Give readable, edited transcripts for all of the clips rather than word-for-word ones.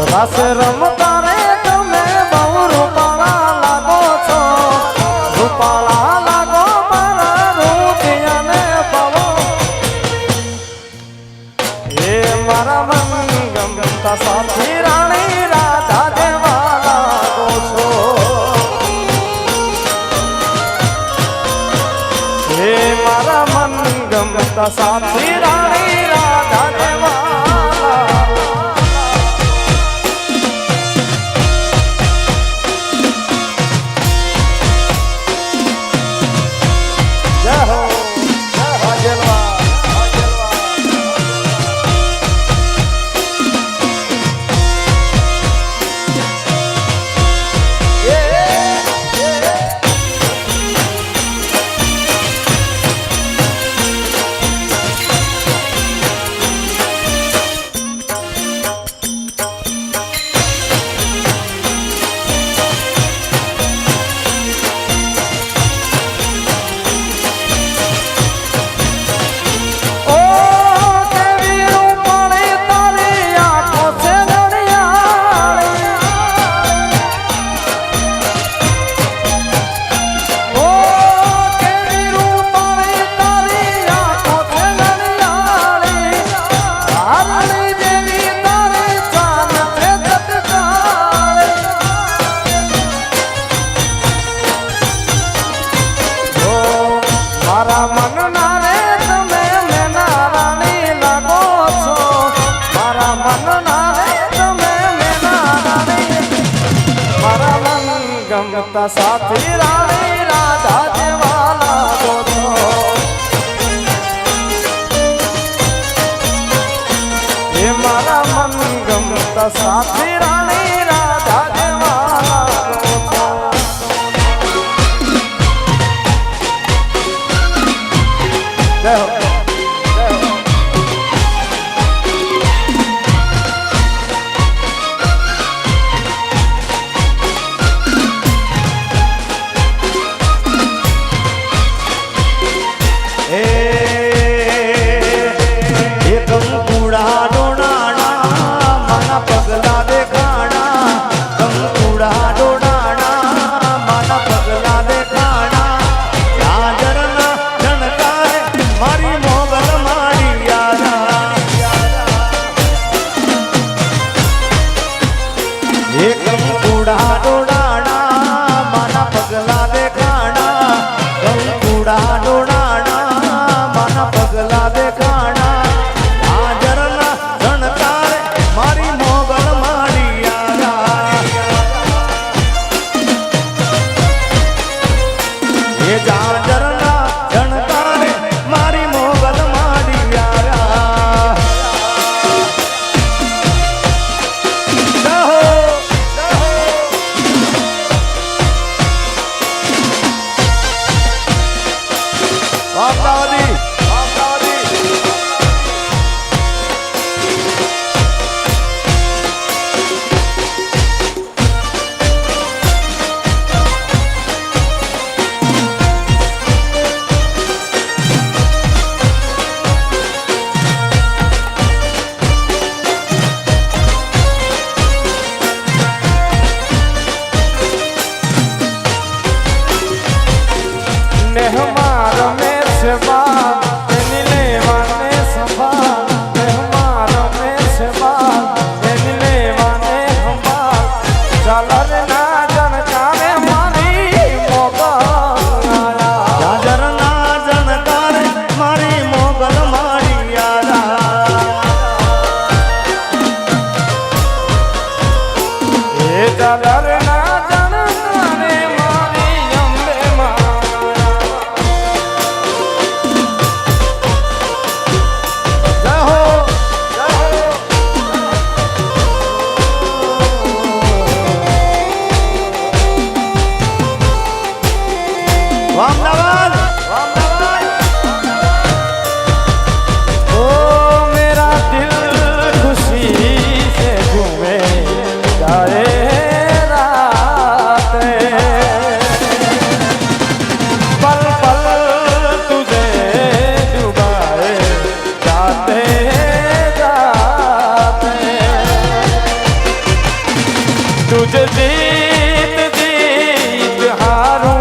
રાસ રમતા રે તમે બહુ રૂપાળા લાગો છો, રૂપાળા લાગો મારા રૂપિયાને પવો. એ મારા મન ગમતા સાથી રાણી રાધા જેવા લાગો છો. એ મારા મન ગમતા સાથી રાણી રાધા જેવા. મારા મનના રે તમે મેના રાણી લાગો છો, મારા મનના રે તમે મેના રાણી, મારા મન ગમતા સાથી રાણી રાધા જેવા લાગો છો. એ મારા મન ગમતા સાથી રાણી રાધા જેવા લાગો છો. જય હો. तुझ जीत जीत हारूं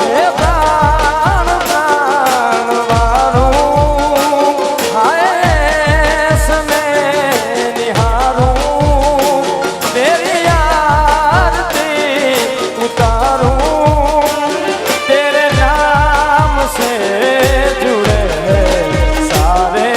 हे प्राण प्राण वारूं हाय सने निहारूं तेरी आरती उतारूं तेरे नाम से जुड़े सारे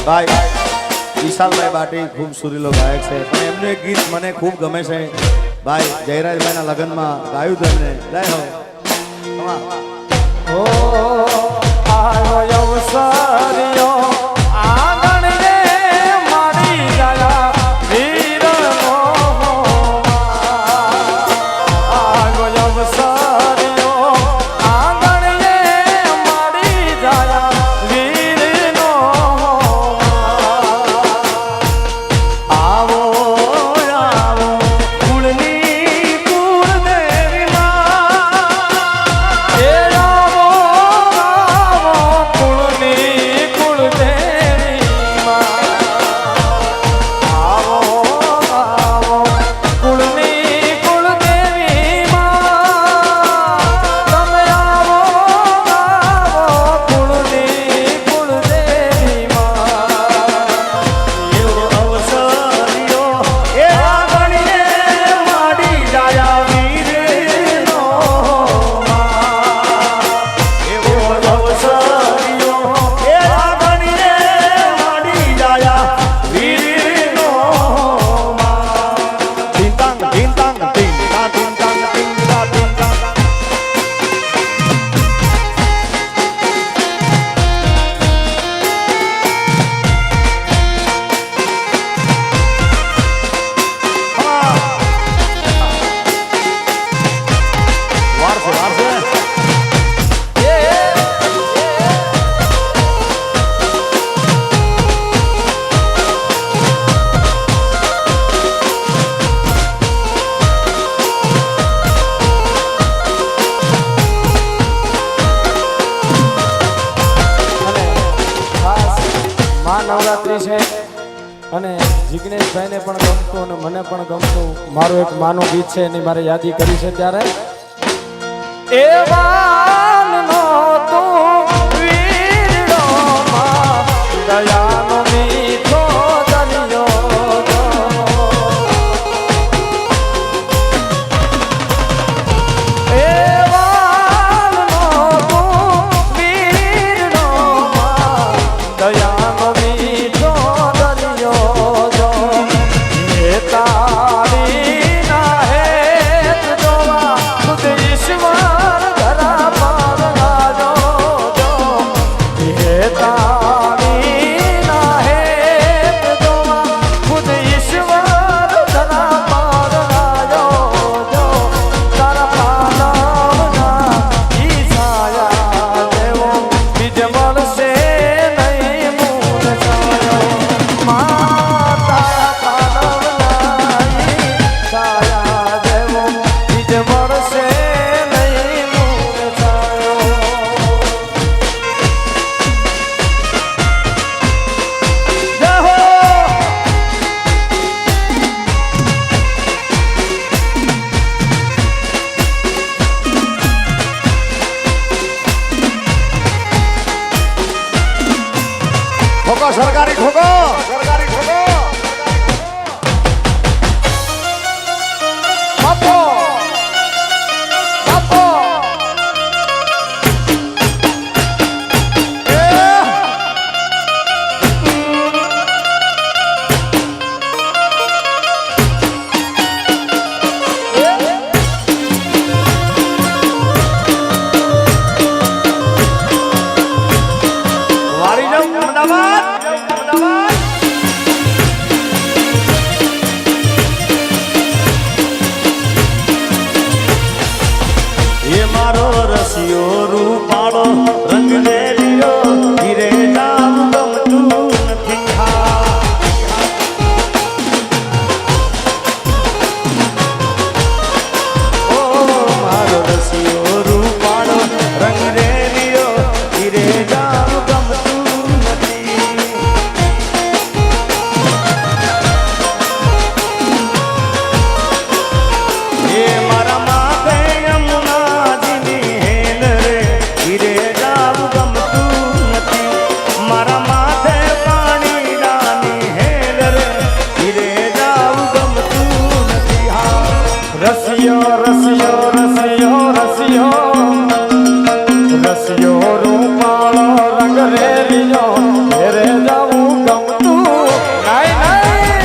ભાઈ વિશાલભાઈ બાટી ખૂબ સુરીલો ગાયક છે પણ એમનું એક ગીત મને ખૂબ ગમે છે ભાઈ જયરાજભાઈના લગ્નમાં ગાયું હતું એમને જય હો આયો અવસરિયો આંગણ રે મારી ગયા વીરનો આયો અવસરિયો આંગણ રે મારી ગયા વીરનો આવો આવો કુળની કુળદેવી માં એ આવો આવો કુળની કુળદેવી છે અને જિગ્નેશભાઈને પણ ગમતું અને મને પણ ગમતું મારું એક માનું ગીત છે એની મારે યાદી કરી છે ત્યારે એવાનો તું વીરડો માં દયાનો મીઠો દરિયો સરકારી ઠોકો સરકારી ઠોકો બાપો બાપો વારી જાવ અમદાવાદ મારો રસિયો રૂપાળો રંગ રેલિયો ધીરે નામ ગમતું નથી ઓ મારો રસિયો રૂપાળો રંગ રેલિયો ધીરે નામ ગમતું નથી એ મારા માથે રસિયો રસિયો રસિયો રસિયો રસિયો રૂપાળો રંગ રેલિયો ઘેરે જાવું ગમતું નાઈ નાઈ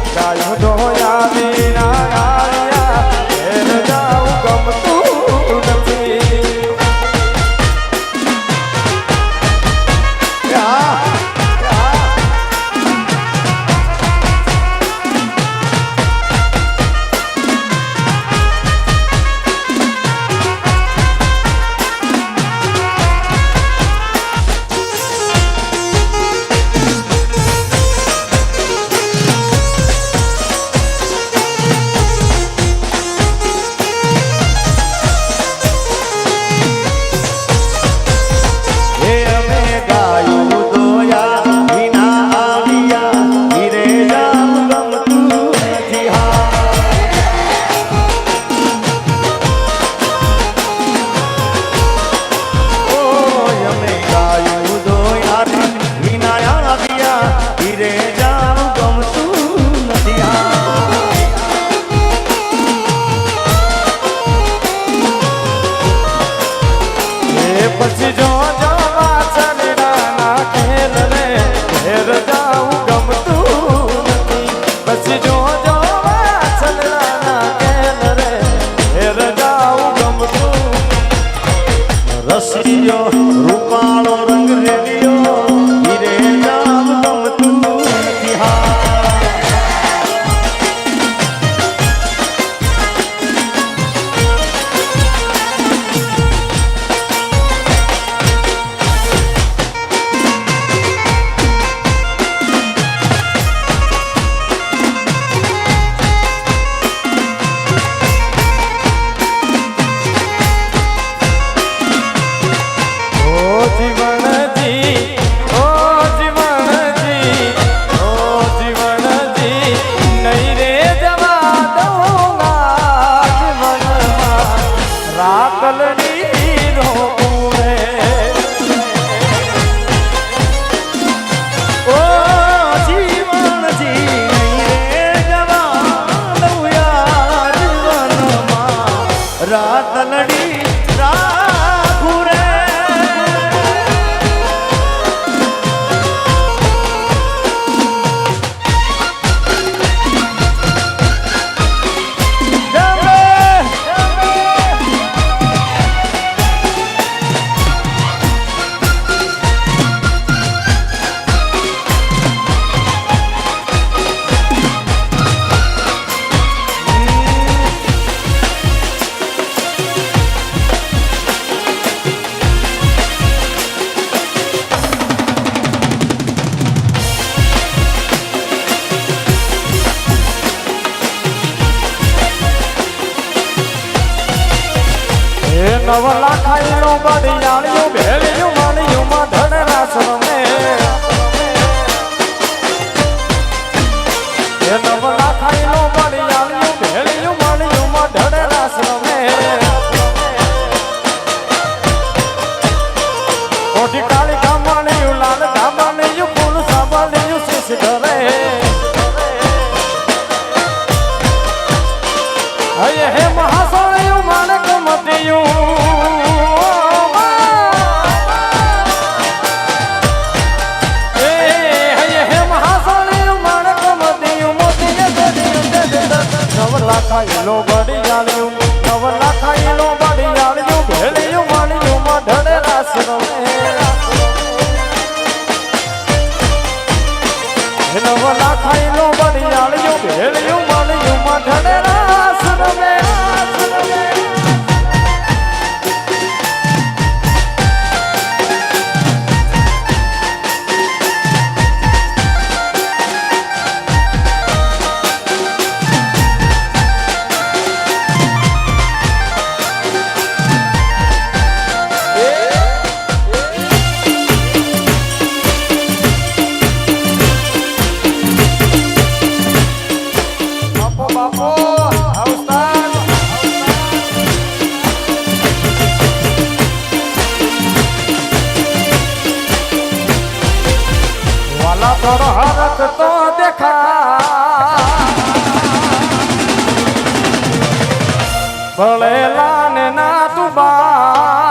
ગાયો ઢોયા વિના ગાયા ઘેરે જાવું ગમતું નથી પછી જો જો વાછરડાના ખેલ રે ઘેર જાવું ગમતું નથી પછી જો જો વાછરડાના ખેલ રે ઘેર જાવું ગમતું રસિયો રૂપાળો રંગ રેલિયો ધીરે જાવું ગમતું નથી નવલા ખાઈલો બડિયાળિયું ભેળિયું માળિયું માં ધડ રાસ રમે નવલા ખાઈલો બડિયાળિયું ભેળિયું માળિયું માં ધડ રાસ રમે ઓઢી કાળી ખામાણિયું લાલ ખામાણિયું ફૂલ સાંભળિયું શીશ ધરે હે હે મહાસોળિયું માણક મતિયું હે મહાસોળિયું માણક મતિયું મોતીએ નવલા ખાઈલો બડિયાળિયું નવલા ખાઈલો બડિયાળિયું ભેળિયું માળિયું માં ધડે રાસ રમે નવલા ખાઈલો બડિયાળિયું ભેળિયું માળિયું માં ધડે રાસ રમે હરક તો દેખા ભળેલા ને ના તું બા